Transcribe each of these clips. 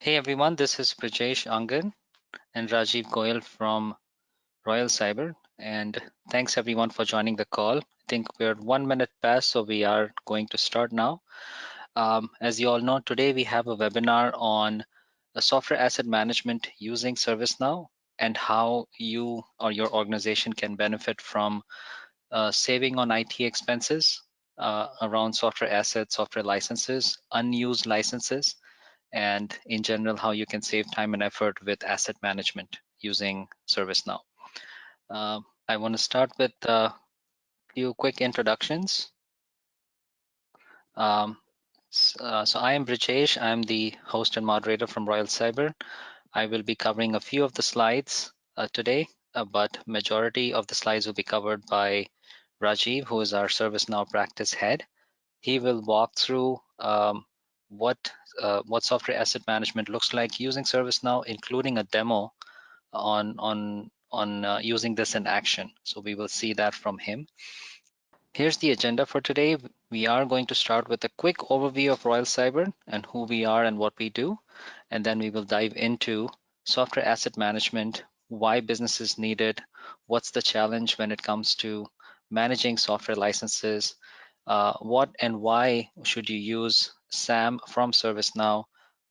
Hey everyone, this is Brajesh Angan and Rajiv Goyal from Royal Cyber. And thanks everyone for joining the call. I think we're 1 minute past, so we are going to start now. As you all know, today we have a webinar on software asset management using ServiceNow and how you or your organization can benefit from saving on IT expenses around software assets, software licenses, unused licenses, and in general, how you can save time and effort with asset management using ServiceNow. I want to start with a few quick introductions. So I am Brijesh. I'm the host and moderator from Royal Cyber. I will be covering a few of the slides today, but majority of the slides will be covered by Rajiv, who is our ServiceNow Practice head. He will walk through what software asset management looks like using ServiceNow, including a demo on using this in action. So we will see that from him. Here's the agenda for today. We are going to start with a quick overview of Royal Cyber and who we are and what we do. And then we will dive into software asset management, why businesses need it, what's the challenge when it comes to managing software licenses, what and why should you use SAM from ServiceNow,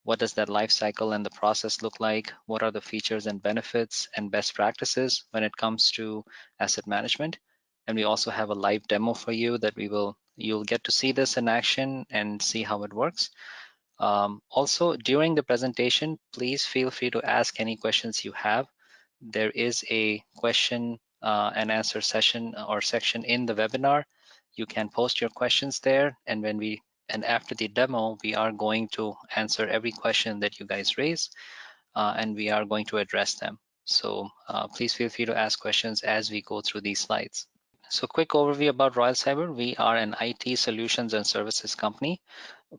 what does that life cycle and the process look like, what are the features and benefits and best practices when it comes to asset management. And we also have a live demo for you that you'll get to see this in action and see how it works. Also, during the presentation, please feel free to ask any questions you have. There is a question and answer session or section in the webinar. You can post your questions there, and after the demo, we are going to answer every question that you guys raise, and we are going to address them. So please feel free to ask questions as we go through these slides. So quick overview about Royal Cyber. We are an IT solutions and services company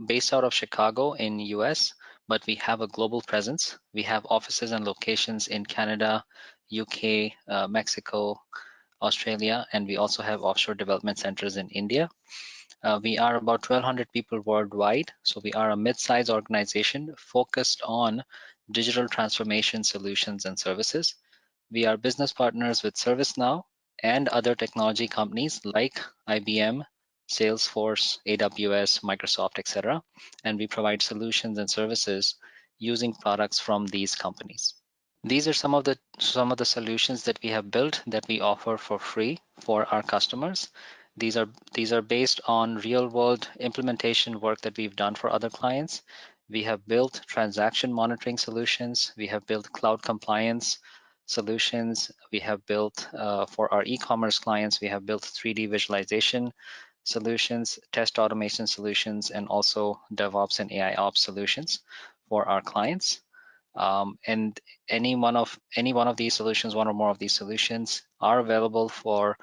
based out of Chicago in US, but we have a global presence. We have offices and locations in Canada, UK, Mexico, Australia, and we also have offshore development centers in India. We are about 1,200 people worldwide, so we are a mid-sized organization focused on digital transformation solutions and services. We are business partners with ServiceNow and other technology companies like IBM, Salesforce, AWS, Microsoft, etc. And we provide solutions and services using products from these companies. These are some of the solutions that we have built that we offer for free for our customers. These are based on real world implementation work that we've done for other clients. We have built transaction monitoring solutions. We have built cloud compliance solutions. We have built for our e-commerce clients, we have built 3D visualization solutions, test automation solutions, and also DevOps and AI ops solutions for our clients. And any one of these solutions, one or more of these solutions, are available for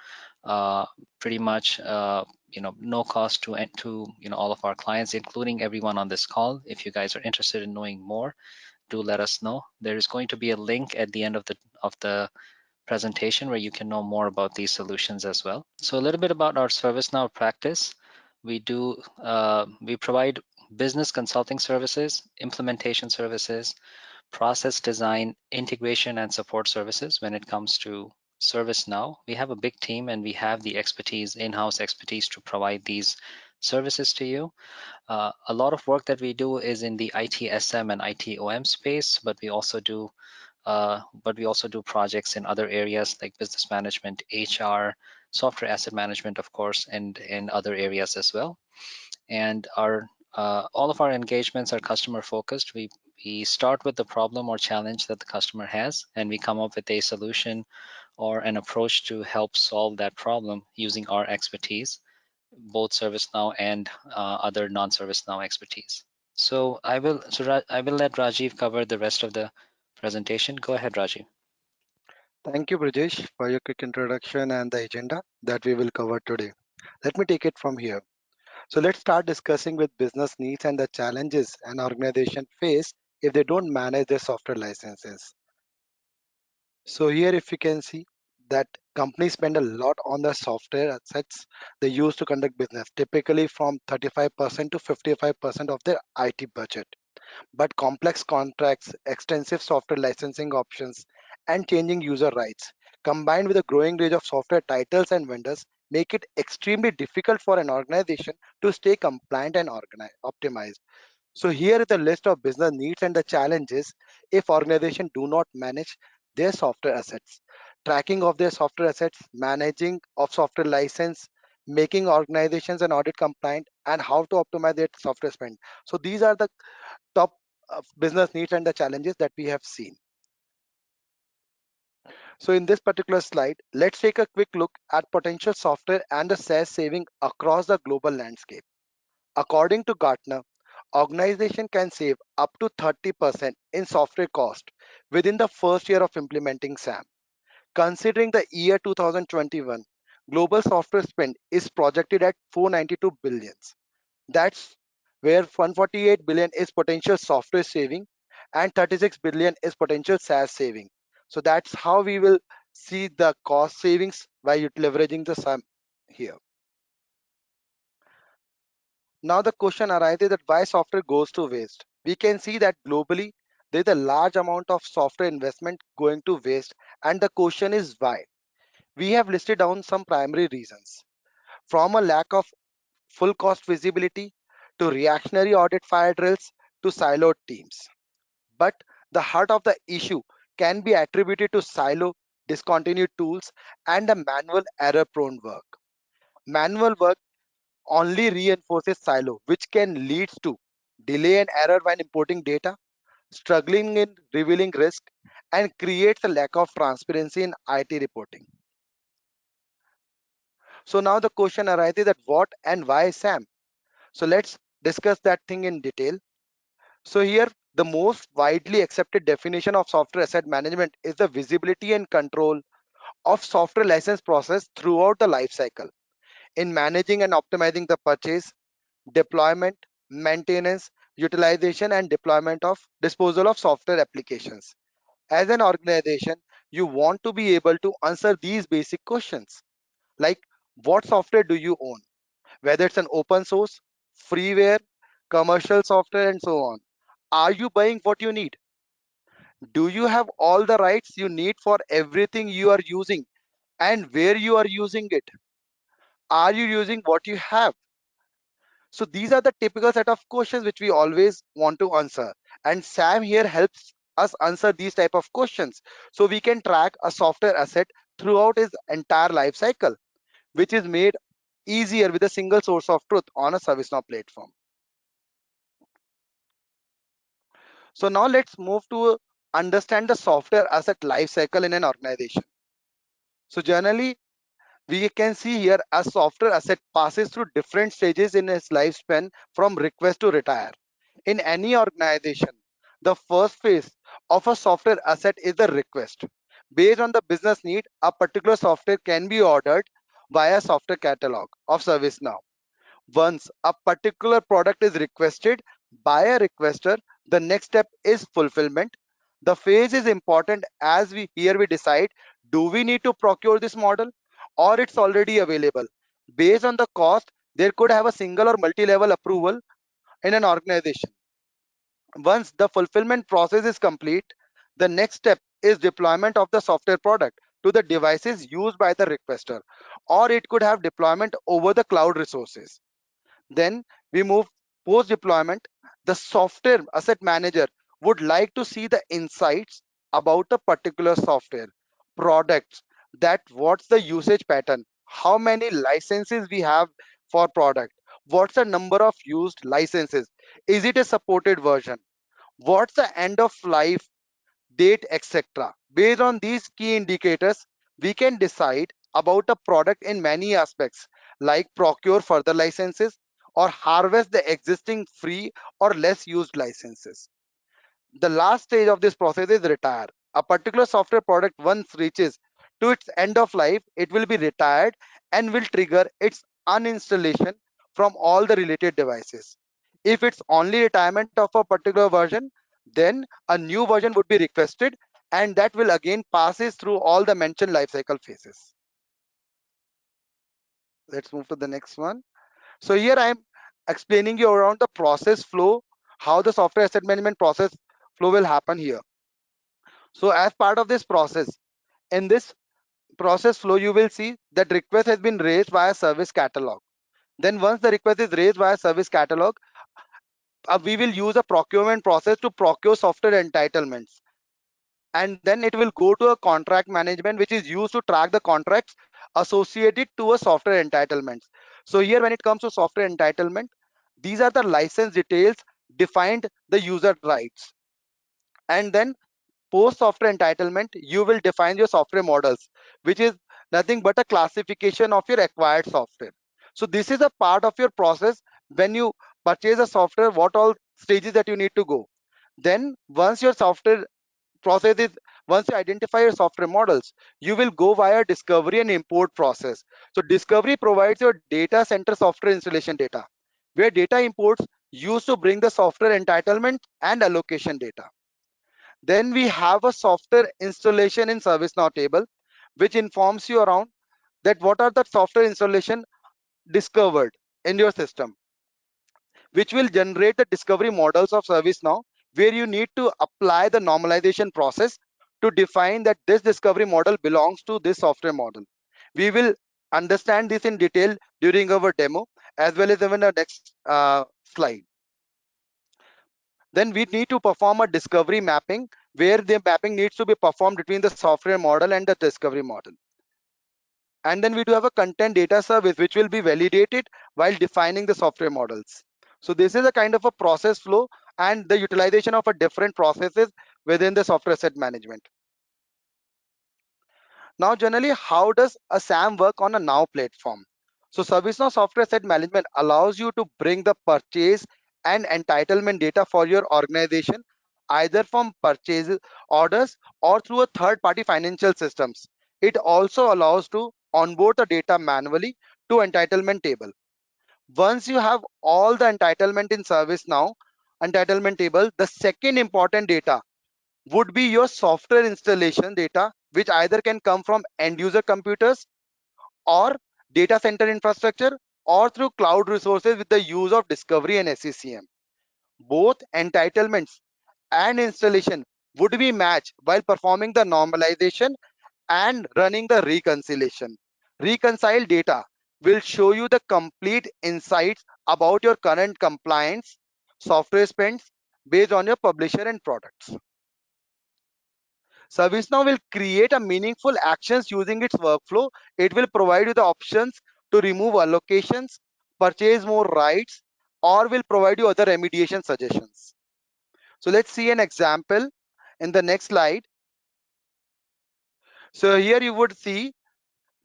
pretty much no cost to all of our clients, including everyone on this call. If you guys are interested in knowing more, do let us know. There is going to be a link at the end of the presentation where you can know more about these solutions as well. So a little bit about our ServiceNow practice. We provide business consulting services, implementation services, process design, integration, and support services when it comes to ServiceNow. We have a big team and we have the expertise, in-house expertise, to provide these services to you. A lot of work that we do is in the ITSM and ITOM space, but we also do projects in other areas like business management, HR, software asset management, of course, and in other areas as well. And all of our engagements are customer focused. We start with the problem or challenge that the customer has, and we come up with a solution or an approach to help solve that problem using our expertise, both ServiceNow and other non-ServiceNow expertise. So I will let Rajiv cover the rest of the presentation. Go ahead, Rajiv. Thank you, Brajesh, for your quick introduction and the agenda that we will cover today. Let me take it from here. So let's start discussing with business needs and the challenges an organization face if they don't manage their software licenses. So here, if you can see that companies spend a lot on the software assets they use to conduct business, typically from 35% to 55% of their IT budget. But complex contracts, extensive software licensing options, and changing user rights, combined with a growing range of software titles and vendors, make it extremely difficult for an organization to stay compliant and optimized. So here is the list of business needs and the challenges if organizations do not manage their software assets. Tracking of their software assets, managing of software license, making organizations and audit compliant, and how to optimize their software spend. So these are the top business needs and the challenges that we have seen. So in this particular slide, let's take a quick look at potential software and the SaaS saving across the global landscape. According to Gartner, organization can save up to 30% in software cost within the first year of implementing SAM. Considering the year 2021, global software spend is projected at 492 billions. That's where 148 billion is potential software saving and 36 billion is potential SaaS saving. So that's how we will see the cost savings by leveraging the SAM here. Now the question arises that why software goes to waste. We can see that globally there is a large amount of software investment going to waste, and the question is why. We have listed down some primary reasons. From a lack of full cost visibility to reactionary audit fire drills to siloed teams. But the heart of the issue can be attributed to silo, discontinued tools, and a manual error prone work. Manual work only reinforces silo, which can lead to delay and error when importing data, struggling in revealing risk, and creates a lack of transparency in IT reporting. So now the question arises that what and why SAM? So let's discuss that thing in detail. So here, the most widely accepted definition of software asset management is the visibility and control of software license process throughout the life cycle in managing and optimizing the purchase, deployment, maintenance, utilization, and deployment of disposal of software applications. As an organization, you want to be able to answer these basic questions like what software do you own, whether it's an open source, freeware, commercial software, and so on. Are you buying what you need? Do you have all the rights you need for everything you are using and where you are using it? Are you using what you have? So these are the typical set of questions which we always want to answer. And Sam here helps us answer these type of questions. So we can track a software asset throughout its entire life cycle, which is made easier with a single source of truth on a ServiceNow platform. So now let's move to understand the software asset life cycle in an organization. So generally, we can see here a software asset passes through different stages in its lifespan from request to retire. In any organization, the first phase of a software asset is the request. Based on the business need, a particular software can be ordered via software catalog of ServiceNow. Once a particular product is requested by a requester, the next step is fulfillment. The phase is important as we decide, do we need to procure this model or it's already available. Based on the cost, there could have a single or multi-level approval in an organization. Once the fulfillment process is complete, the next step is deployment of the software product to the devices used by the requester, or it could have deployment over the cloud resources. Then we move post deployment. The software asset manager would like to see the insights about a particular software products, that what's the usage pattern, how many licenses we have for product, what's the number of used licenses, is it a supported version, what's the end of life date, etc. Based on these key indicators, we can decide about a product in many aspects like procure further licenses or harvest the existing free or less used licenses. The last stage of this process is retire. A particular software product once reaches to its end of life, it will be retired and will trigger its uninstallation from all the related devices. If it's only retirement of a particular version, then a new version would be requested and that will again passes through all the mentioned lifecycle phases. Let's move to the next one. So here I am explaining you around the process flow how the software asset management process flow will happen here. So as part of this process, in this process flow, you will see that request has been raised via service catalog. Then once the request is raised via service catalog, we will use a procurement process to procure software entitlements, and then it will go to a contract management, which is used to track the contracts associated to a software entitlements. So here, when it comes to software entitlement, these are the license details defined the user rights. And then post software entitlement, you will define your software models, which is nothing but a classification of your acquired software. So this is a part of your process. When you purchase a software, what all stages that you need to go. Then once your software process is, once you identify your software models, you will go via discovery and import process. So discovery provides your data center software installation data, where data imports used to bring the software entitlement and allocation data. Then we have a software installation in ServiceNow table, which informs you around that what are the software installation discovered in your system, which will generate the discovery models of ServiceNow, where you need to apply the normalization process to define that this discovery model belongs to this software model. We will understand this in detail during our demo, as well as even the next slide. Then we need to perform a discovery mapping, where the mapping needs to be performed between the software model and the discovery model. And then we do have a content data service, which will be validated while defining the software models. So this is a kind of a process flow and the utilization of a different processes within the software asset management. Now, generally, how does a SAM work on a Now platform? So ServiceNow Software Asset Management allows you to bring the purchase and entitlement data for your organization, either from purchase orders or through a third-party financial systems. It also allows to onboard the data manually to entitlement table. Once you have all the entitlement in ServiceNow entitlement table, the second important data would be your software installation data, which either can come from end user computers or data center infrastructure or through cloud resources with the use of discovery and SCCM. Both entitlements and installation would be matched while performing the normalization and running the reconciliation. Reconciled data will show you the complete insights about your current compliance, software spends based on your publisher and products. ServiceNow will create a meaningful actions using its workflow. It will provide you the options to remove allocations, purchase more rights, or will provide you other remediation suggestions. So let's see an example in the next slide. So here you would see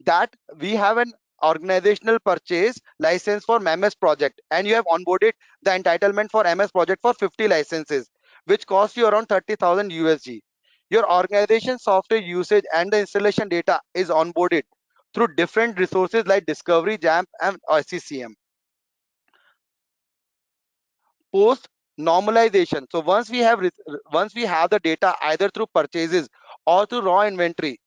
that we have an organizational purchase license for MS project, and you have onboarded the entitlement for MS project for 50 licenses, which cost you around 30,000 USD. Your organization software usage and the installation data is onboarded through different resources like Discovery, JAMP, and SCCM. Post normalization. So once we have the data either through purchases or through raw inventory,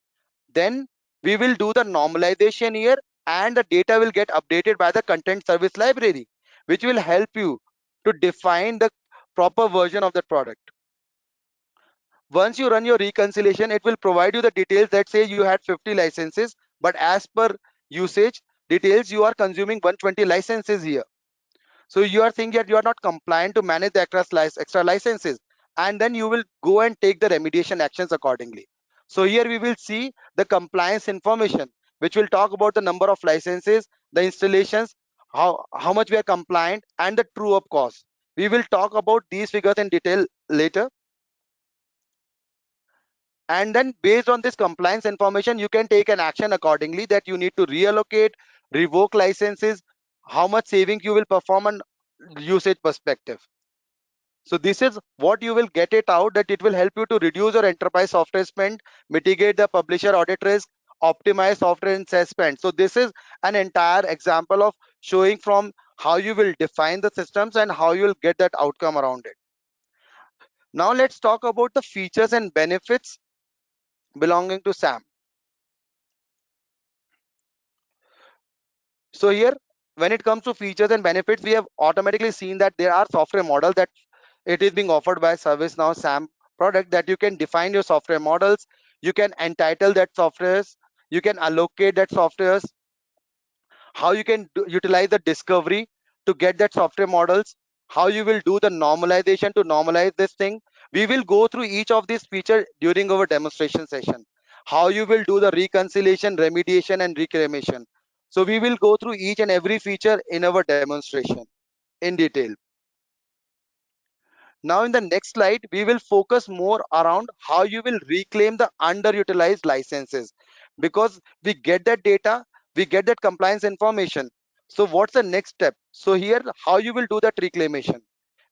then we will do the normalization here, and the data will get updated by the content service library, which will help you to define the proper version of the product. Once you run your reconciliation, it will provide you the details that say you had 50 licenses, but as per usage details, you are consuming 120 licenses here. So you are saying that you are not compliant to manage the extra licenses, and then you will go and take the remediation actions accordingly. So here we will see the compliance information, which will talk about the number of licenses, the installations, how much we are compliant, and the true up cost. We will talk about these figures in detail later. And then based on this compliance information, you can take an action accordingly, that you need to reallocate, revoke licenses, how much saving you will perform on usage perspective. So this is what you will get it out, that it will help you to reduce your enterprise software spend, mitigate the publisher audit risk, optimize software and SaaS spend. So this is an entire example of showing from how you will define the systems and how you will get that outcome around it. Now let's talk about the features and benefits belonging to SAM. So here, when it comes to features and benefits, we have automatically seen that there are software models that It is being offered by ServiceNow SAM product, that you can define your software models, you can entitle that softwares, you can allocate that softwares, how you can utilize the discovery to get that software models, how you will do the normalization to normalize this thing. We will go through each of these features during our demonstration session. How you will do the reconciliation, remediation, and reclamation. So we will go through each and every feature in our demonstration in detail. Now in the next slide, we will focus more around how you will reclaim the underutilized licenses, because we get that data, we get that compliance information. So what's the next step? So here, how you will do that reclamation?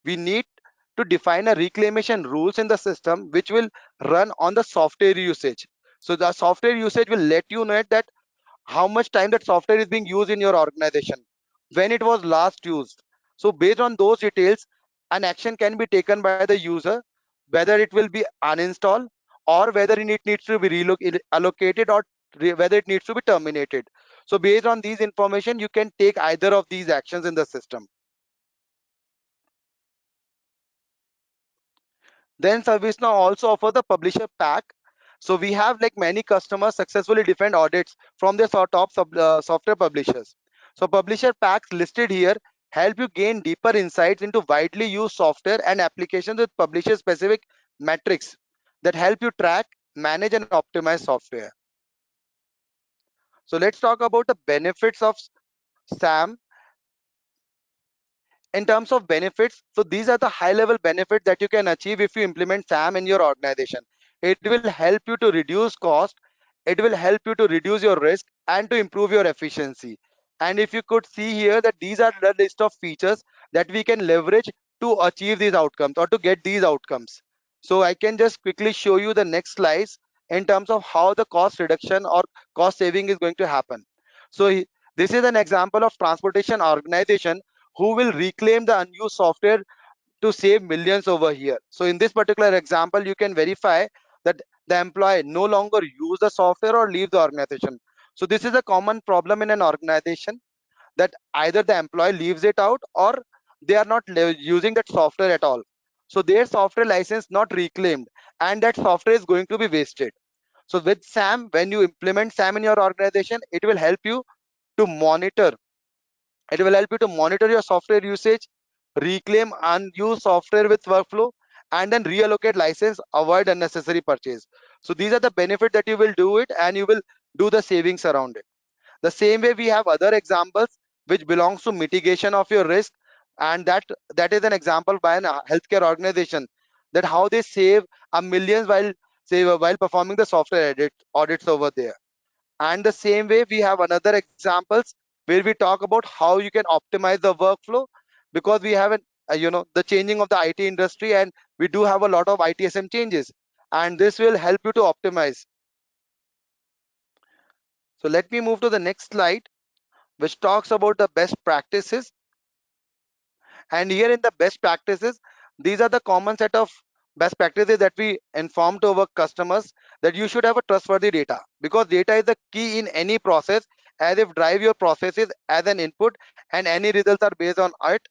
We need to define a reclamation rules in the system which will run on the software usage. So the software usage will let you know that how much time that software is being used in your organization, when it was last used. So based on those details, an action can be taken by the user, whether it will be uninstall, or whether it needs to be allocated, or whether it needs to be terminated. So based on these information, you can take either of these actions in the system. Then ServiceNow also offer the publisher pack. So we have like many customers successfully defend audits from their software publishers. So publisher packs listed here help you gain deeper insights into widely used software and applications with publisher specific metrics that help you track, manage, and optimize software. So let's talk about the benefits of SAM. In terms of benefits, so these are the high level benefits that you can achieve if you implement SAM in your organization. It will help you to reduce cost, it will help you to reduce your risk, and to improve your efficiency. And if you could see here, that these are the list of features that we can leverage to achieve these outcomes or to get these outcomes. So I can just quickly show you the next slides in terms of how the cost reduction or cost saving is going to happen. So this is an example of transportation organization who will reclaim the unused software to save millions over here. So in this particular example, you can verify that the employee no longer use the software or leave the organization. So this is a common problem in an organization, that either the employee leaves it out, or they are not using that software at all. So their software license not reclaimed, and that software is going to be wasted. So with SAM, when you implement SAM in your organization, it will help you to monitor, it will help you to monitor your software usage, reclaim unused software with workflow, and then reallocate license, avoid unnecessary purchase. So these are the benefit that you will do it, and you will do the savings around it. The same way, we have other examples which belongs to mitigation of your risk, and that is an example by a healthcare organization, that how they save a millions while performing the software audits over there. And the same way, we have another examples where we talk about how you can optimize the workflow, because we have the changing of the IT industry, and we do have a lot of ITSM changes, and this will help you to optimize. So let me move to the next slide, which talks about the best practices. And here in the best practices, these are the common set of best practices that we inform to our customers, that you should have a trustworthy data, because data is the key in any process, as if drive your processes as an input, and any results are based on it.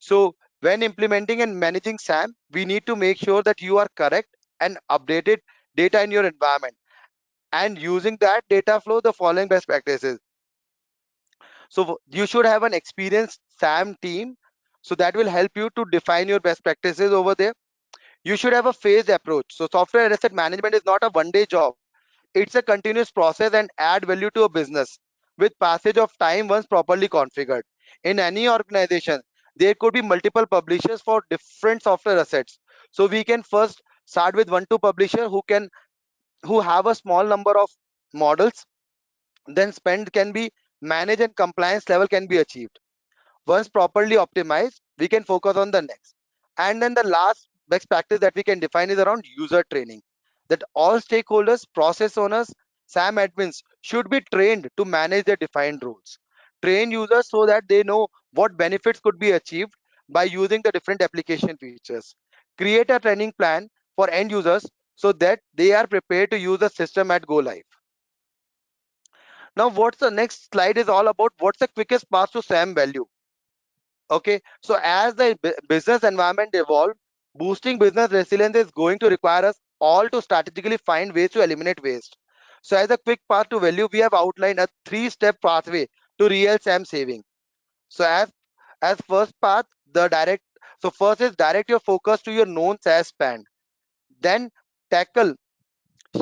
So when implementing and managing SAM, we need to make sure that you are correct and updated data in your environment, and using that data flow, the following best practices. So you should have an experienced SAM team, so that will help you to define your best practices over there. You should have a phased approach. So software asset management is not a one-day job. It's a continuous process and add value to a business with passage of time once properly configured. In any organization, there could be multiple publishers for different software assets. So we can first start with one two publisher who have a small number of models, then spend can be managed and compliance level can be achieved. Once properly optimized, we can focus on the next. And then the last best practice that we can define is around user training. That all stakeholders, process owners, SAM admins should be trained to manage their defined roles. Train users so that they know what benefits could be achieved by using the different application features. Create a training plan for end users so that they are prepared to use the system at go live. Now, what's the next slide is all about, what's the quickest path to SAM value? Okay, so as the business environment evolve, Boosting business resilience is going to require us all to strategically find ways to eliminate waste. So as a quick path to value, we have outlined a three-step pathway to real SAM saving. So as first path, the direct so first is direct your focus to your known SaaS spend. Then tackle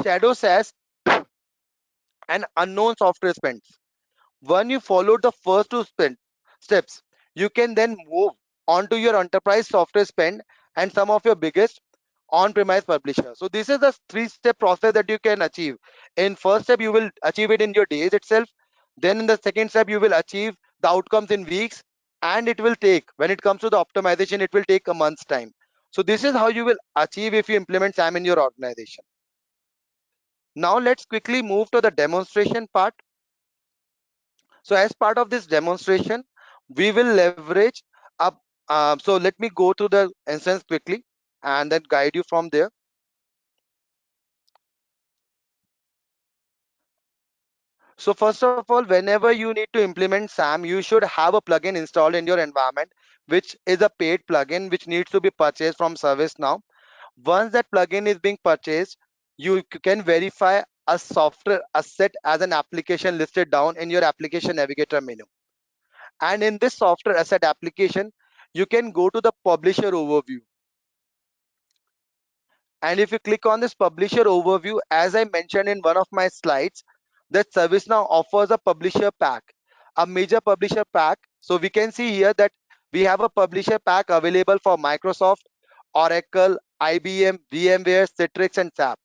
shadow SaaS and unknown software spends. When you follow the first two steps, you can then move on to your enterprise software spend and some of your biggest on-premise publisher. So this is the three-step process that you can achieve. In first step, you will achieve it in your days itself. Then in the second step, you will achieve the outcomes in weeks, and it will take, when it comes to the optimization, it will take a month's time. So this is how you will achieve if you implement SAM in your organization. Now let's quickly move to the demonstration part. So as part of this demonstration, we will leverage up. So let me go to the instance quickly and then guide you from there. So first of all, whenever you need to implement SAM, you should have a plugin installed in your environment, which is a paid plugin which needs to be purchased from ServiceNow. Once that plugin is being purchased, you can verify a software asset as an application listed down in your application navigator menu. And in this software asset application, you can go to the publisher overview. And if you click on this publisher overview, as I mentioned in one of my slides, that ServiceNow offers a publisher pack, a major publisher pack. So we can see here that we have a publisher pack available for Microsoft, Oracle, IBM, VMware, Citrix, and SAP.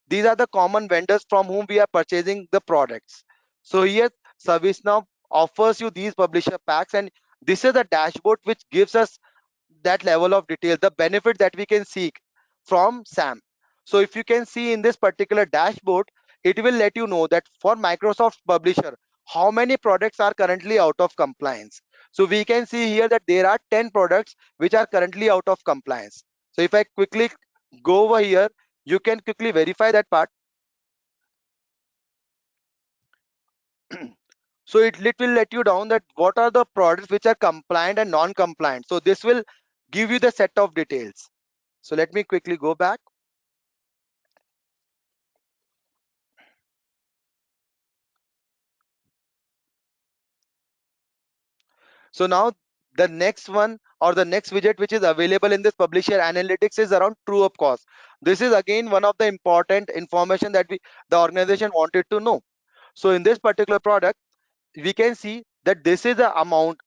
These are the common vendors from whom we are purchasing the products. So here ServiceNow offers you these publisher packs, and this is a dashboard which gives us that level of detail, the benefit that we can seek from SAM. So if you can see in this particular dashboard, it will let you know that for Microsoft publisher, how many products are currently out of compliance. So we can see here that there are 10 products which are currently out of compliance. So if I quickly go over here, you can quickly verify that part. So it will let you down that what are the products which are compliant and non-compliant. So this will give you the set of details. So let me quickly go back. So now the next one or the next widget which is available in this publisher analytics is around true up cost. This is again one of the important information that the organization wanted to know. So in this particular product, we can see that this is the amount,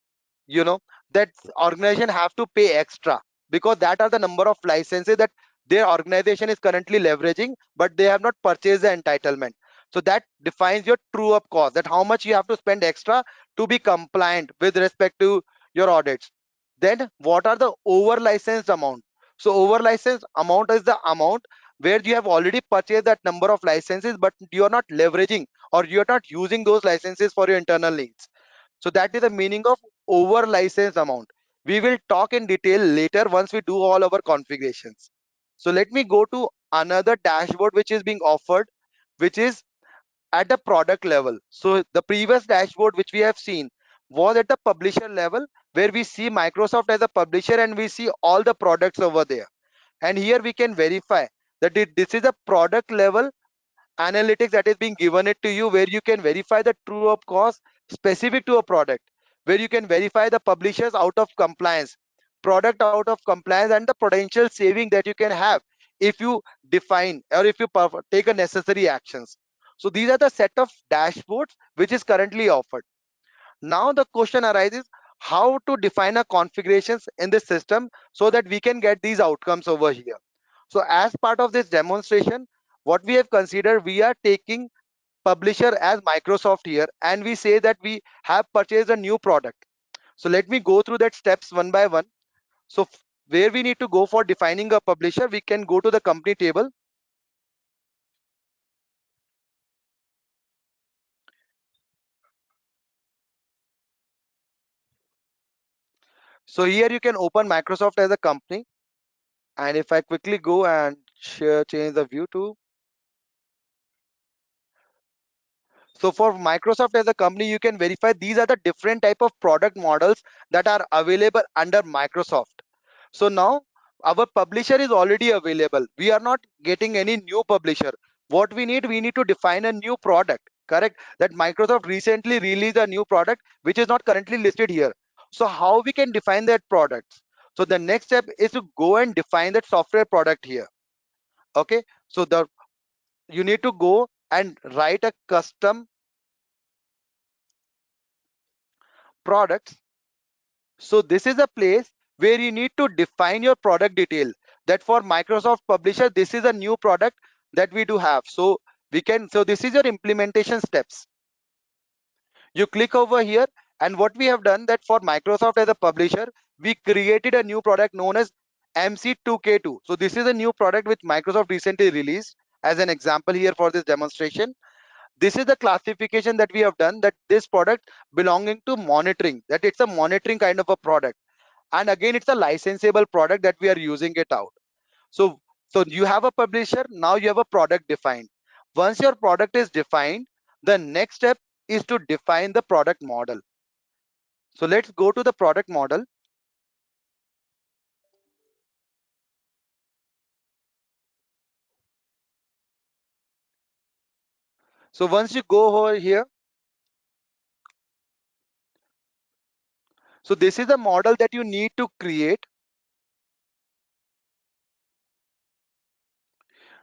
you know, that organization have to pay extra, because that are the number of licenses that their organization is currently leveraging, but they have not purchased the entitlement. So that defines your true up cost, that how much you have to spend extra to be compliant with respect to your audits. Then what are the over licensed amount? So over licensed amount is the amount where you have already purchased that number of licenses, but you are not leveraging or you are not using those licenses for your internal needs. So that is the meaning of over license amount. We will talk in detail later once we do all our configurations. So let me go to another dashboard which is being offered, which is at the product level. So the previous dashboard which we have seen was at the publisher level, where we see Microsoft as a publisher and we see all the products over there. And here we can verify that this is a product level analytics that is being given it to you, where you can verify the true up cost specific to a product, where you can verify the publishers out of compliance, product out of compliance, and the potential saving that you can have if you define or if you take a necessary actions. So these are the set of dashboards which is currently offered. Now the question arises, how to define a configurations in this system so that we can get these outcomes over here. So as part of this demonstration, what we have considered, we are taking publisher as Microsoft here, and we say that we have purchased a new product. So let me go through that steps one by one. So where we need to go for defining a publisher, we can go to the company table. So here you can open Microsoft as a company, and if I quickly go and share, change the view to, so for Microsoft as a company, you can verify these are the different type of product models that are available under Microsoft. So now Our publisher is already available. We are not getting any new publisher. What we need to define a new product, correct? That Microsoft recently released a new product which is not currently listed here. So how we can define that product? So the next step is to go and define that software product here. Okay, so the you need to go and write a custom product. So this is a place where you need to define your product detail, that for Microsoft publisher this is a new product that we do have. So we can, so this is your implementation steps. You click over here, and what we have done, that for Microsoft as a publisher, we created a new product known as MC2K2. So this is a new product which Microsoft recently released. As an example here for this demonstration, this is the classification that we have done, that this product belonging to monitoring, that it's a monitoring kind of a product. And again, it's a licensable product that we are using it out. So you have a publisher, now you have a product defined. Once your product is defined, the next step is to define the product model. So let's go to the product model. So once you go over here, so this is the model that you need to create.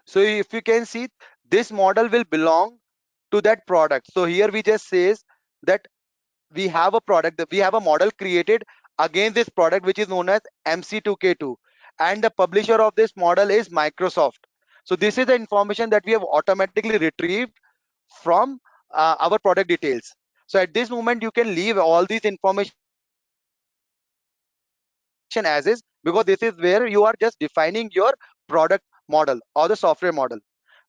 So if you can see, this model will belong to that product. So here we just says that we have a product, that we have a model created against this product which is known as MC2K2, and the publisher of this model is Microsoft. So this is the information that we have automatically retrieved from our product details. So at this moment you can leave all these information as is, because this is where you are just defining your product model or the software model.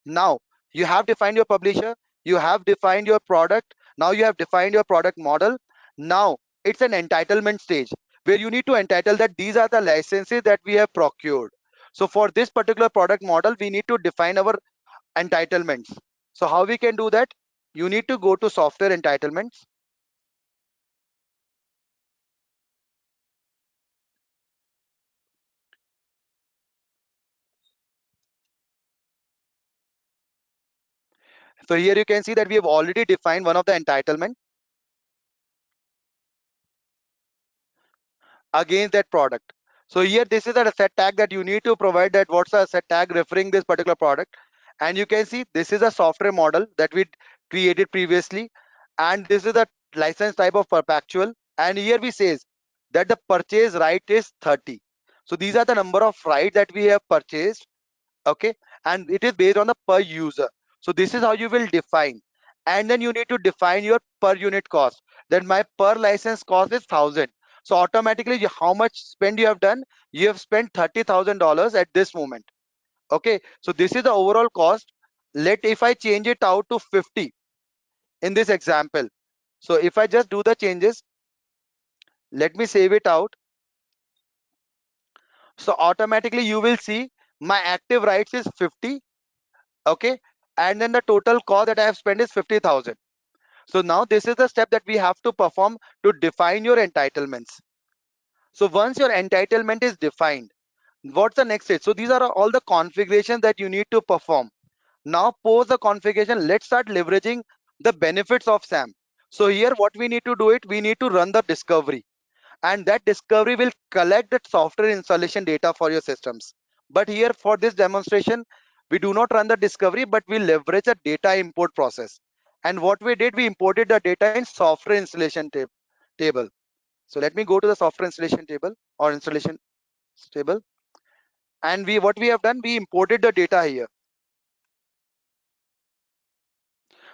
Now you have defined your publisher, you have defined your product, now you have defined your product model. Now it's an entitlement stage, where you need to entitle that these are the licenses that we have procured. So for this particular product model, we need to define our entitlements. So how we can do that? You need to go to software entitlements. So here you can see that we have already defined one of the entitlement against that product. So here this is a set tag that you need to provide, that what's a set tag referring this particular product. And you can see this is a software model that we created previously, and this is the license type of perpetual. And here we says that the purchase right is 30. So these are the number of rights that we have purchased. Okay, and it is based on the per user. So this is how you will define. And then you need to define your per unit cost, then my per license cost is 1,000. So automatically how much spend you have done, you have spent $30,000 at this moment. Okay, so this is the overall cost. Let if I change it out to 50 in this example. So if I just do the changes, let me save it out. So automatically you will see my active rights is 50. Okay, and then the total cost that I have spent is 50,000. So now this is the step that we have to perform to define your entitlements. So once your entitlement is defined, what's the next stage? So these are all the configurations that you need to perform. Now post the configuration, let's start leveraging the benefits of SAM. So here what we need to do, it we need to run the discovery, and that discovery will collect that software installation data for your systems. But here for this demonstration, we do not run the discovery, but we leverage a data import process. And what we did, we imported the data in software installation table. So let me go to the software installation table or installation table. And we what we have done, we imported the data here.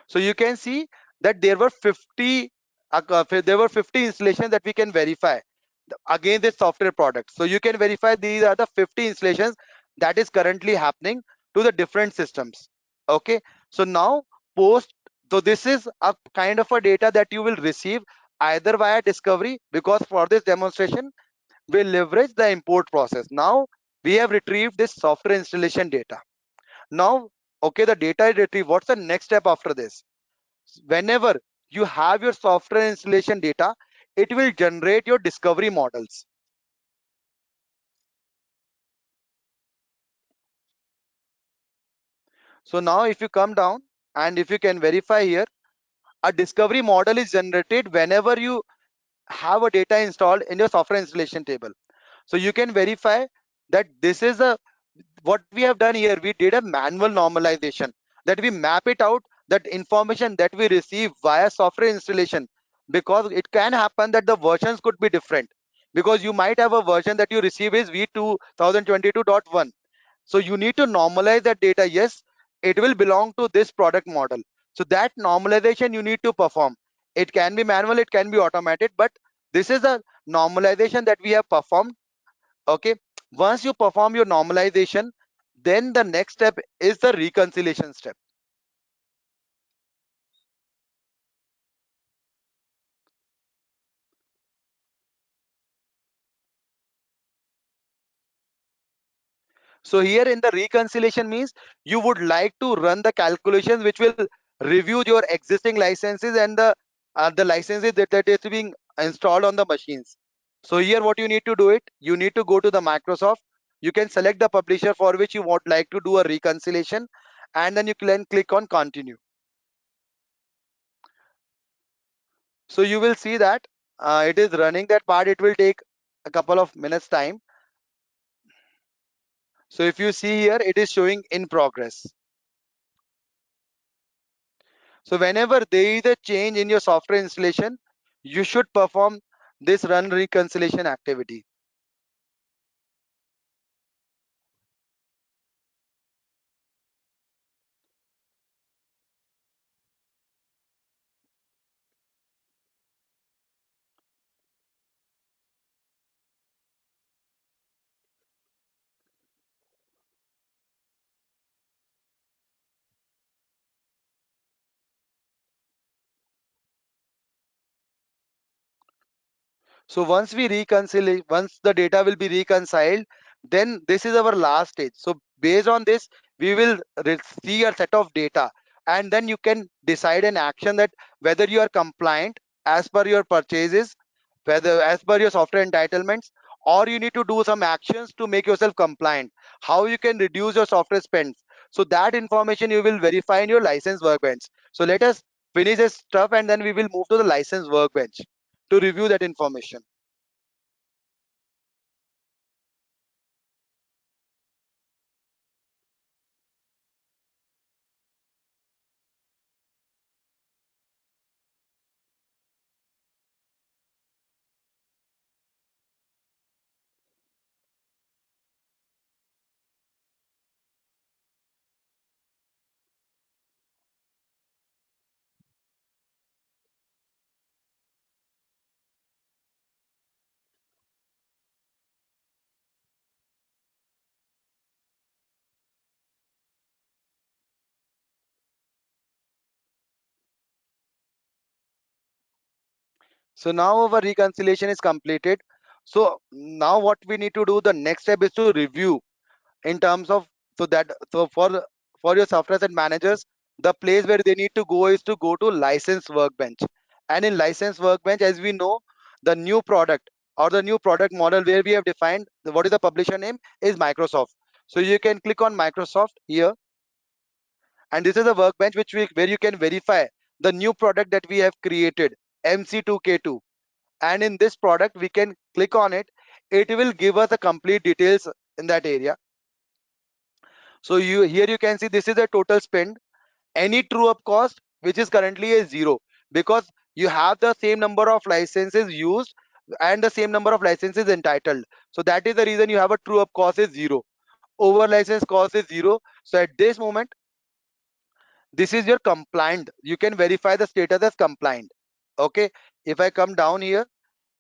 So you can see that there were 50 installations that we can verify against this software product. So you can verify these are the 50 installations that is currently happening to the different systems. Okay, so now post, so this is a kind of a data that you will receive either via discovery, because for this demonstration we leverage the import process. Now we have retrieved this software installation data. Now, okay, the data is retrieved. What's the next step after this? Whenever you have your software installation data, it will generate your discovery models. So now if you come down and if you can verify here, a discovery model is generated whenever you have a data installed in your software installation table. So you can verify that this is a, what we have done here, we did a manual normalization, that we map it out, that information that we receive via software installation, because it can happen that the versions could be different, because you might have a version that you receive is v 2022.1. So you need to normalize that data. Yes, it will belong to this product model. So that normalization you need to perform. It can be manual, it can be automated, but this is a normalization that we have performed. Okay, once you perform your normalization, then the next step is the reconciliation step. So here in the reconciliation means you would like to run the calculations which will review your existing licenses and the licenses that is being installed on the machines. So here what you need to do it, you need to go to the Microsoft. You can select the publisher for which you would like to do a reconciliation, and then you can click on continue. So you will see that it is running that part. It will take a couple of minutes time. So if you see here, it is showing in progress. So whenever there is a change in your software installation, you should perform this run reconciliation activity. So once the data will be reconciled, then this is our last stage. So based on this, we will see a set of data, and then you can decide an action that whether you are compliant as per your purchases, whether as per your software entitlements, or you need to do some actions to make yourself compliant, how you can reduce your software spends. So that information you will verify in your license workbench. So let us finish this stuff, and then we will move to the license workbench to review that information. So now our reconciliation is completed. So now what we need to do, the next step is to review in terms of, so for your software asset managers, the place where they need to go is to go to license workbench. And in license workbench, as we know, the new product or the new product model where we have defined what is the publisher name is Microsoft. So you can click on Microsoft here, and this is a workbench where you can verify the new product that we have created, MC2K2. And in this product we can click on it. It will give us the complete details in that area. So you can see this is a total spend, any true up cost which is currently a zero, because you have the same number of licenses used and the same number of licenses entitled. So that is the reason you have a true up cost is zero, over license cost is zero. So at this moment, this is your compliant. You can verify the status as compliant. Okay, if I come down here,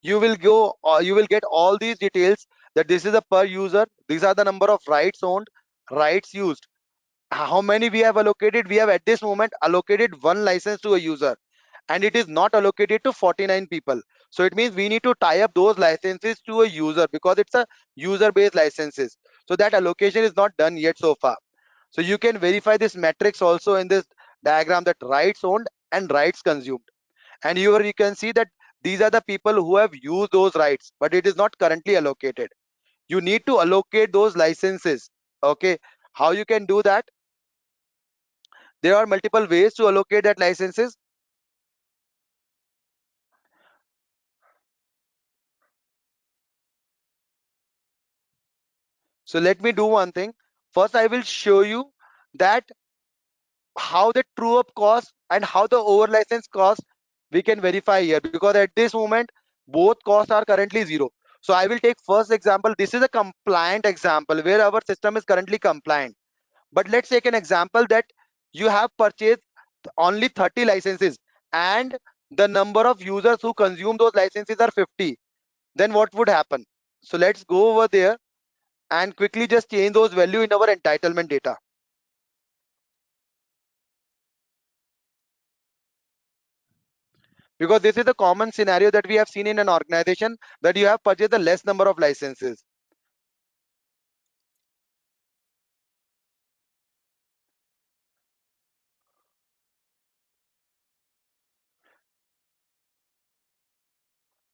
you will go, you will get all these details, that this is a per user, these are the number of rights owned, rights used, how many we have allocated. We have at this moment allocated one license to a user, and it is not allocated to 49 people. So it means we need to tie up those licenses to a user, because it's a user based licenses. So that allocation is not done yet so far. So you can verify this metrics also in this diagram, that rights owned and rights consumed. And here you can see that these are the people who have used those rights, but it is not currently allocated. You need to allocate those licenses. Okay, how you can do that? There are multiple ways to allocate that licenses. So let me do one thing. First, I will show you that how the true up cost and how the over license cost we can verify here, because at this moment both costs are currently zero. So I will take first example. This is a compliant example where our system is currently compliant. But let's take an example that you have purchased only 30 licenses and the number of users who consume those licenses are 50. Then what would happen? So let's go over there and quickly just change those value in our entitlement data, because this is a common scenario that we have seen in an organization, that you have purchased a less number of licenses.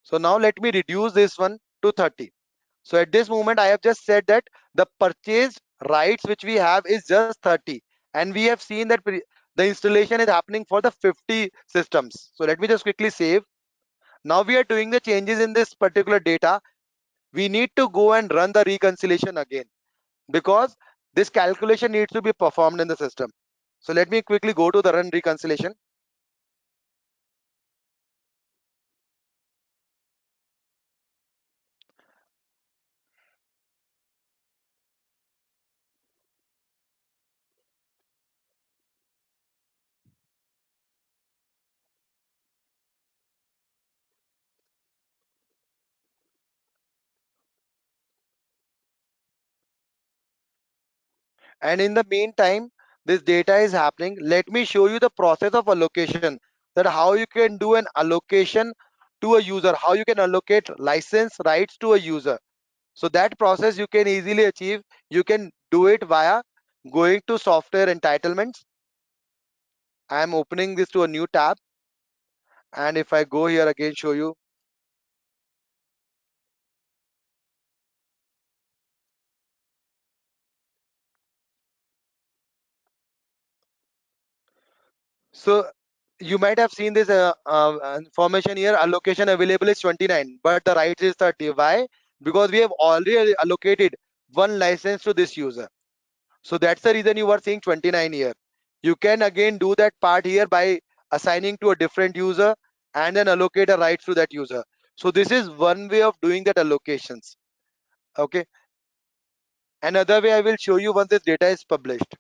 So now let me reduce this one to 30. So at this moment I have just said that the purchased rights which we have is just 30, and we have seen that the installation is happening for the 50 systems. So let me just quickly save. Now we are doing the changes in this particular data. We need to go and run the reconciliation again, because this calculation needs to be performed in the system. So let me quickly go to the run reconciliation. And in the meantime, this data is happening. Let me show you the process of allocation, that how you can do an allocation to a user, how you can allocate license rights to a user. So that process you can easily achieve. You can do it via going to software entitlements. I am opening this to a new tab, and if I go here again, show you. So you might have seen this information here. Allocation available is 29, but the rights is 30. Why? Because we have already allocated one license to this user. So that's the reason you are seeing 29 here. You can again do that part here by assigning to a different user and then allocate a rights to that user. So this is one way of doing that allocations. Okay. Another way I will show you once this data is published.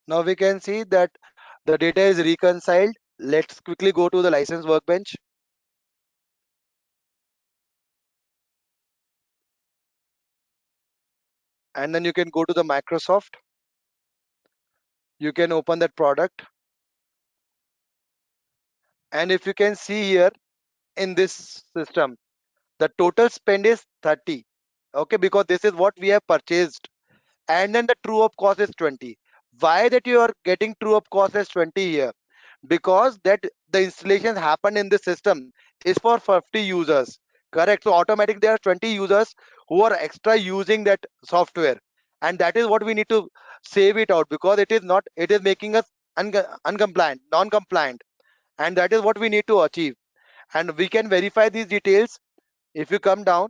Now we can see that the data is reconciled. Let's quickly go to the license workbench. And then you can go to the Microsoft. You can open that product. And if you can see here in this system, the total spend is 30. Okay, because this is what we have purchased. And then the true up cost is 20. Why that you are getting true up cost as 20 here? Because that the installation happened in the system is for 50 users. Correct. So automatically there are 20 users who are extra using that software. and that is what we need to save it out, because it is not, it is making us uncompliant, non-compliant, and that is what we need to achieve. And we can verify these details. If you come down,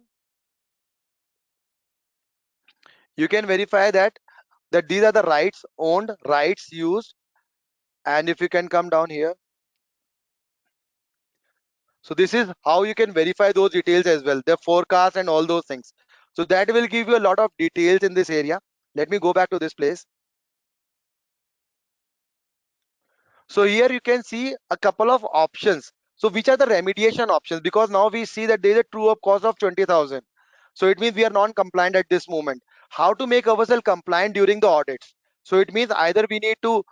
you can verify that these are the rights owned, rights used. And if you can come down here, so this is how you can verify those details as well, the forecast and all those things. So that will give you a lot of details in this area. Let me go back to this place. So here you can see a couple of options. So which are the remediation options? Because now we see that there is a true up cost of 20,000. So it means we are non-compliant at this moment. How to make ourselves compliant during the audits? So it means either we need to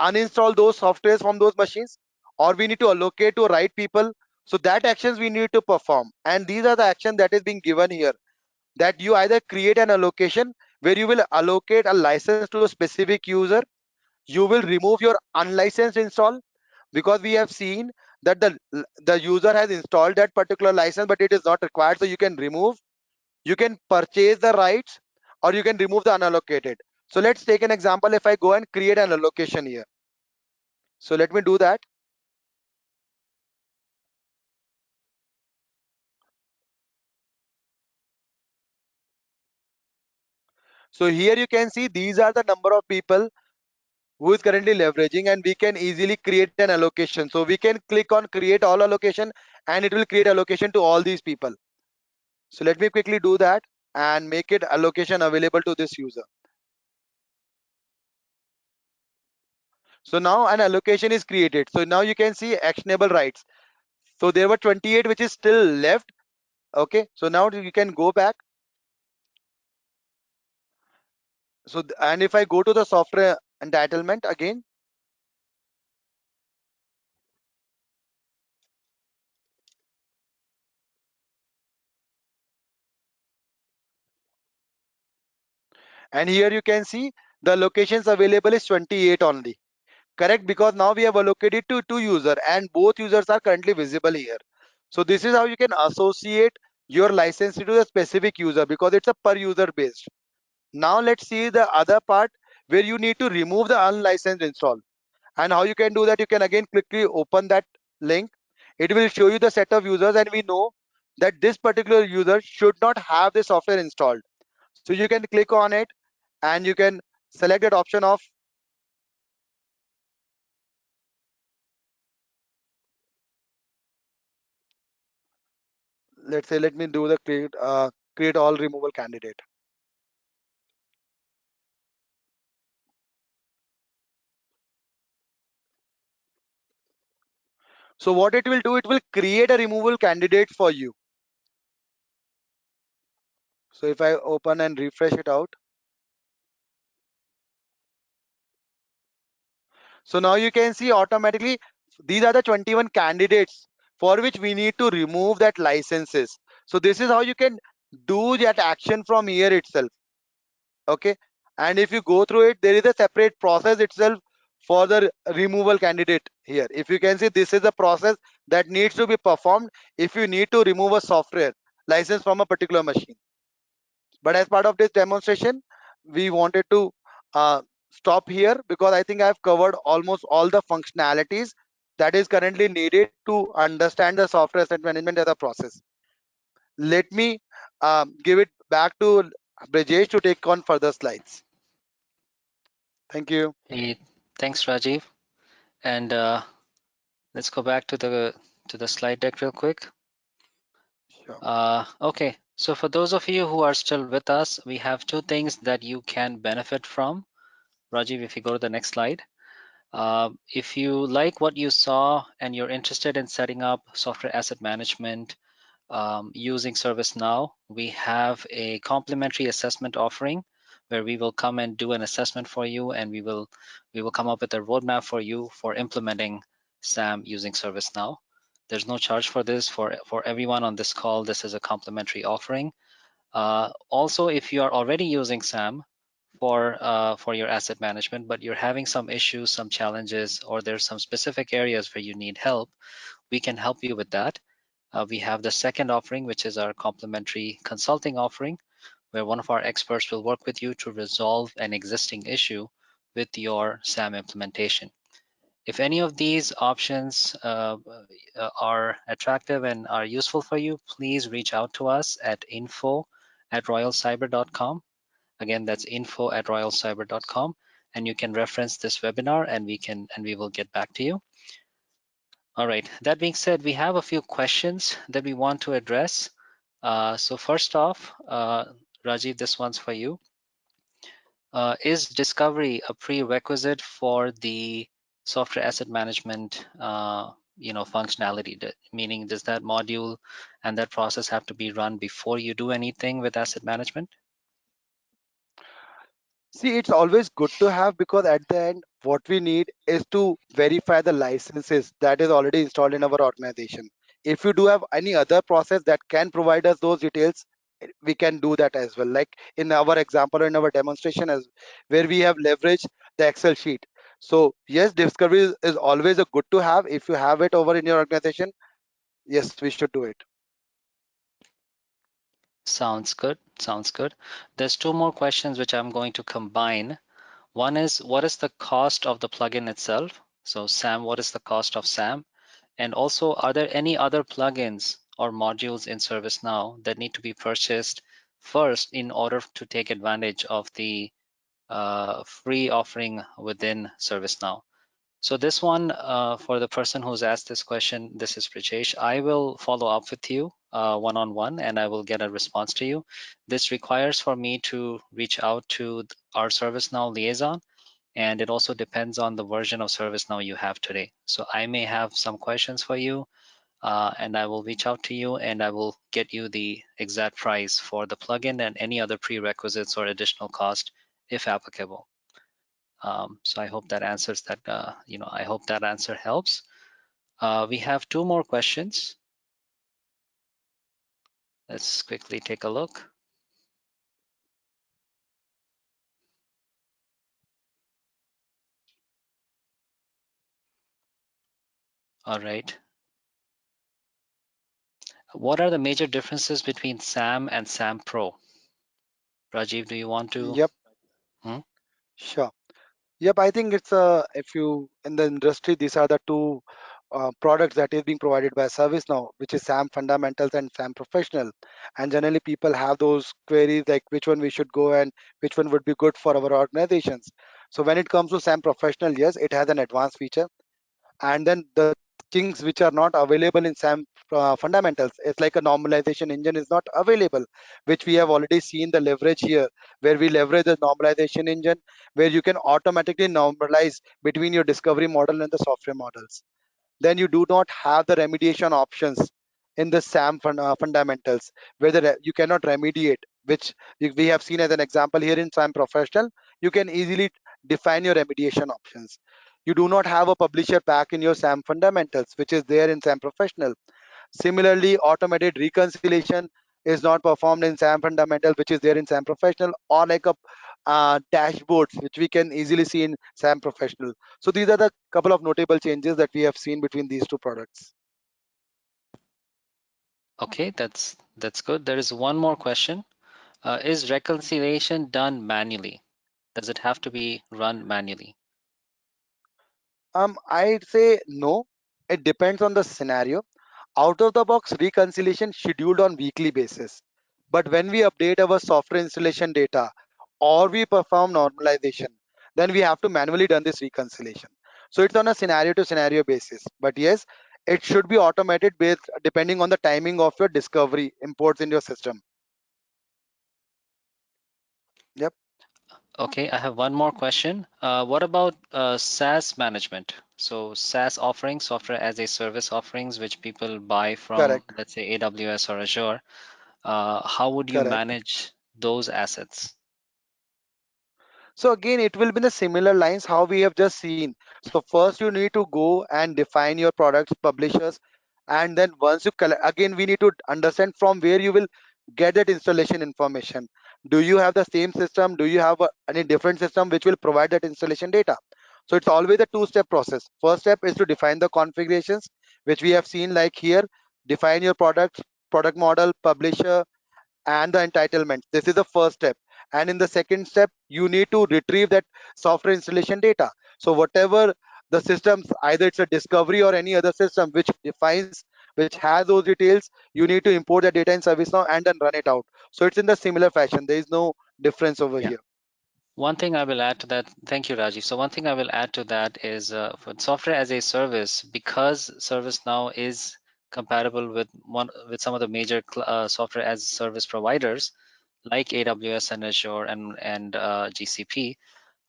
uninstall those softwares from those machines, or we need to allocate to right people. So that actions we need to perform. And these are the actions that is being given here. That you either create an allocation where you will allocate a license to a specific user. You will remove your unlicensed install, because we have seen that the user has installed that particular license but it is not required, so you can remove. You can purchase the rights, or you can remove the unallocated. So let's take an example. If I go and create an allocation here, so let me do that. So here you can see these are the number of people who is currently leveraging, and we can easily create an allocation. So we can click on create all allocation, and it will create allocation to all these people. So let me quickly do that and make it allocation available to this user. So now an allocation is created. So now you can see actionable rights. So there were 28 which is still left. Okay, so now you can go back. So and if I go to the software entitlement again, and here you can see the locations available is 28 only. Correct, because now we have allocated to two users and both users are currently visible here. So this is how you can associate your license to a specific user, because it's a per user based. Now let's see the other part where you need to remove the unlicensed install. And how you can do that? You can again quickly open that link. It will show you the set of users, and we know that this particular user should not have the software installed. So you can click on it and you can select that option of, let's say, let me do the create all removal candidate. So what it will do, it will create a removal candidate for you. So if I open and refresh it out, so now you can see automatically these are the 21 candidates for which we need to remove that licenses. So this is how you can do that action from here itself. Okay, and if you go through it, there is a separate process itself for the removal candidate here. If you can see, this is a process that needs to be performed if you need to remove a software license from a particular machine. But as part of this demonstration, we wanted to stop here, because I think I've covered almost all the functionalities that is currently needed to understand the software asset management as a process. Let me give it back to Brajesh to take on further slides. Thank you. Hey, thanks, Rajiv. And let's go back to the slide deck real quick. Sure. Okay, so for those of you who are still with us, we have two things that you can benefit from. Rajiv, if you go to the next slide. If you like what you saw and you're interested in setting up software asset management using ServiceNow, we have a complimentary assessment offering where we will come and do an assessment for you, and we will come up with a roadmap for you for implementing SAM using ServiceNow. There's no charge for this. For everyone on this call, this is a complimentary offering. Also, if you are already using SAM for your asset management, but you're having some issues, some challenges, or there's some specific areas where you need help, we can help you with that. We have the second offering, which is our complimentary consulting offering, where one of our experts will work with you to resolve an existing issue with your SAM implementation. If any of these options are attractive and are useful for you, please reach out to us at info@royalcyber.com. Again, that's info@royalcyber.com, and you can reference this webinar, and we will get back to you. All right. That being said, we have a few questions that we want to address. So first off, Rajiv, this one's for you. Is discovery a prerequisite for the software asset management functionality? Meaning, does that module and that process have to be run before you do anything with asset management? See, it's always good to have, because at the end, what we need is to verify the licenses that is already installed in our organization. If you do have any other process that can provide us those details, we can do that as well. Like in our example, in our demonstration, as where we have leveraged the Excel sheet. So yes, discovery is always a good to have. If you have it over in your organization, yes, we should do it. Sounds good. Sounds good. There's two more questions which I'm going to combine. One is, what is the cost of the plugin itself? So SAM, what is the cost of SAM? And also, are there any other plugins or modules in ServiceNow that need to be purchased first in order to take advantage of the free offering within ServiceNow? So this one, for the person who's asked this question, this is Prajesh. I will follow up with you one-on-one, and I will get a response to you. This requires for me to reach out to our ServiceNow liaison, and it also depends on the version of ServiceNow you have today. So I may have some questions for you, and I will reach out to you, and I will get you the exact price for the plugin and any other prerequisites or additional cost if applicable. So I hope that answers that. I hope that answer helps. We have two more questions. Let's quickly take a look. All right. What are the major differences between SAM and SAM Pro? Rajiv, do you want to? Yep, Hmm? sure. Yep, I think it's if you in the industry, these are the two products that is being provided by ServiceNow, which is SAM Fundamentals and SAM Professional. And generally, people have those queries like which one we should go and which one would be good for our organizations. So when it comes to SAM Professional, yes, it has an advanced feature, and then the things which are not available in SAM fundamentals, it's like a normalization engine is not available, which we have already seen the leverage here, where we leverage the normalization engine, where you can automatically normalize between your discovery model and the software models. Then you do not have the remediation options in the SAM fundamentals, where you cannot remediate, which we have seen as an example here in SAM Professional. You can easily define your remediation options. You do not have a publisher pack in your SAM fundamentals, which is there in SAM Professional. Similarly, automated reconciliation is not performed in SAM Fundamental, which is there in SAM Professional, or like a dashboards, which we can easily see in SAM Professional. So these are the couple of notable changes that we have seen between these two products. Okay, that's good. There is one more question. Is reconciliation done manually? Does it have to be run manually? I'd say no. It depends on the scenario. Out of the box reconciliation scheduled on weekly basis. But when we update our software installation data or we perform normalization, then we have to manually done this reconciliation. So it's on a scenario to scenario basis. But yes, it should be automated based depending on the timing of your discovery imports in your system. Yep, Okay, I have one more question. What about SaaS management? So SaaS offerings, software as a service offerings, which people buy from, correct, let's say, AWS or Azure. How would you correct. manage those assets? So again, it will be the similar lines how we have just seen. So first you need to go and define your products, publishers, and then once you collect, again we need to understand from where you will get that installation information. Do you have the same system? Do you have any different system which will provide that installation data? So it's always a two-step process. First step is to define the configurations, which we have seen like here. Define your product, product model, publisher, and the entitlement. This is the first step. And in the second step, you need to retrieve that software installation data. So whatever the systems, either it's a discovery or any other system which defines, which has those details, you need to import the data in ServiceNow and then run it out. So it's in the similar fashion. There is no difference over Yeah. here. One thing I will add to that, thank you, Rajiv. So one thing I will add to that is for software as a service, because ServiceNow is compatible with some of the major software as a service providers like AWS and Azure and GCP.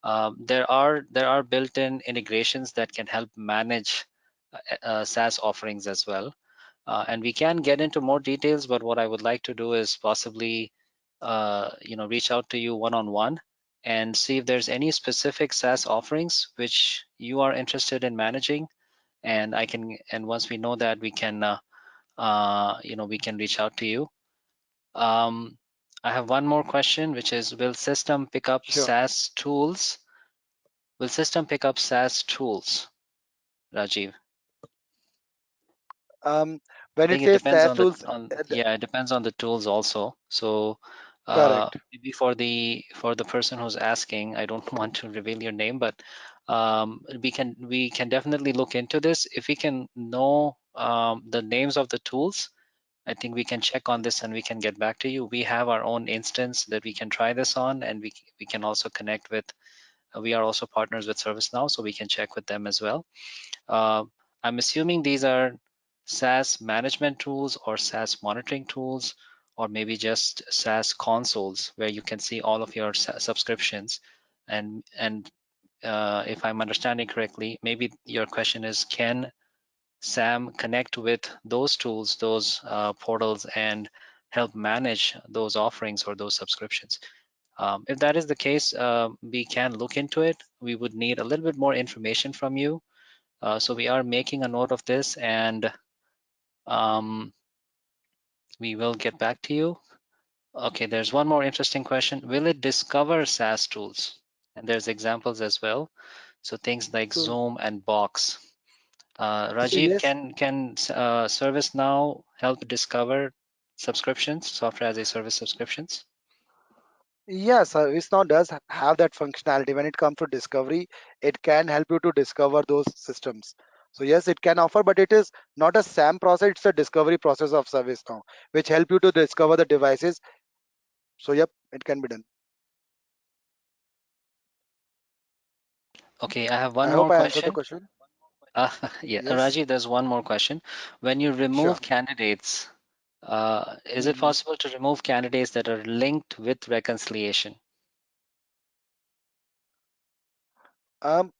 There are built-in integrations that can help manage SaaS offerings as well. And we can get into more details, but what I would like to do is possibly, reach out to you one-on-one and see if there's any specific SaaS offerings which you are interested in managing. And once we know that, we can reach out to you. Um, I have one more question, which is, Sure. Will system pick up SaaS tools, Rajiv? Um, I when it think it says depends SaaS on the tools, yeah, it depends on the tools also. So correct. maybe for the person who's asking, I don't want to reveal your name, but we can definitely look into this. If we can know the names of the tools, I think we can check on this and we can get back to you. We have our own instance that we can try this on, and we can also connect with. We are also partners with ServiceNow, so we can check with them as well. Uh, I'm assuming these are SaaS management tools or SaaS monitoring tools, or maybe just SaaS consoles where you can see all of your subscriptions. And if I'm understanding correctly, maybe your question is, can SAM connect with those tools, those portals, and help manage those offerings or those subscriptions? If that is the case, we can look into it. We would need a little bit more information from you, so we are making a note of this, and um, we will get back to you. Okay, there's one more interesting question. Will it discover SaaS tools? And there's examples as well. So things like So, Zoom and Box. so Rajiv, yes, can ServiceNow help discover subscriptions, software as a service subscriptions? yes, ServiceNow does have that functionality. When it comes to discovery, it can help you to discover those systems. So yes, it can offer, but it is not a SAM process, it's a discovery process of ServiceNow, which help you to discover the devices. So yep, it can be done. Okay, I have I one hope more I answered the question. question. Yeah, Yes, Rajiv, there's one more question. When you sure. remove candidates, is it Mhm. possible to remove candidates that are linked with reconciliation?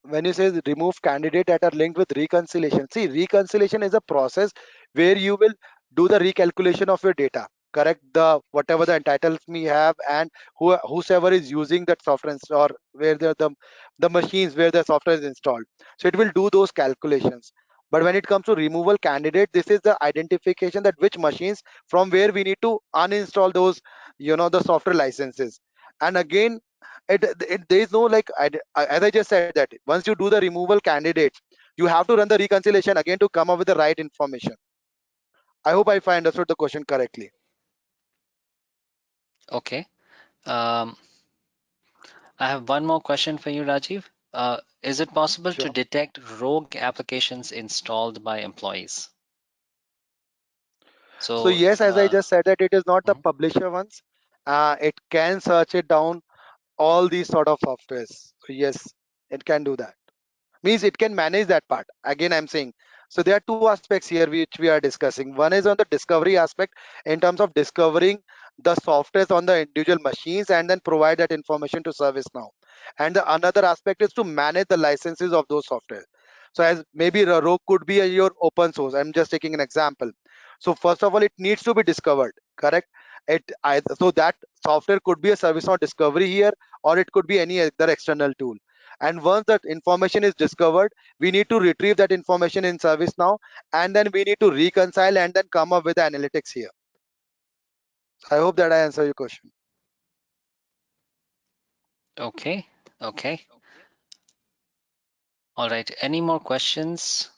When you say remove candidate that are linked with reconciliation, see, reconciliation is a process where you will do the recalculation of your data, correct the whatever the entitlements we have, and whosoever is using that software or where the machines where the software is installed. So it will do those calculations. But when it comes to removal candidate, this is the identification that which machines from where we need to uninstall those, the software licenses. And again, there is no like as I just said that once you do the removal candidates, you have to run the reconciliation again to come up with the right information. I hope I understood the question correctly. Okay. Um, I have one more question for you, Rajiv. Is it possible to Sure. detect rogue applications installed by employees? So So, yes, as I just said that it is not the mhm. publisher ones. It can search it down all these sort of softwares. So yes, it can do that. Means it can manage that part. Again, I'm saying, so there are two aspects here which we are discussing. One is on the discovery aspect, in terms of discovering the softwares on the individual machines and then provide that information to ServiceNow. And the another aspect is to manage the licenses of those software. So as maybe rogue could be your open source, I'm just taking an example. So first of all, it needs to be discovered, correct? So that software could be a ServiceNow discovery here, or it could be any other external tool. And once that information is discovered, we need to retrieve that information in ServiceNow, and then we need to reconcile and then come up with the analytics here. So I hope that I answer your question. Okay, okay. All right. Any more questions?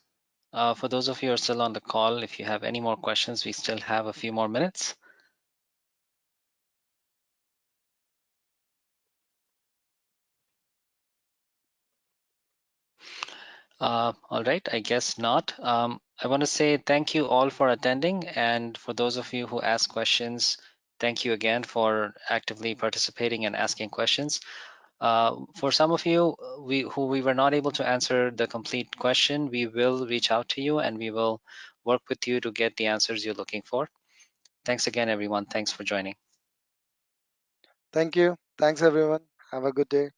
For those of you who are still on the call, if you have any more questions, we still have a few more minutes. All right, I guess not. I want to say thank you all for attending, and for those of you who asked questions, thank you again for actively participating and asking questions. For some of you who we were not able to answer the complete question, we will reach out to you and we will work with you to get the answers you're looking for. Thanks again, everyone. Thanks for joining. Thank you. Thanks, everyone. Have a good day.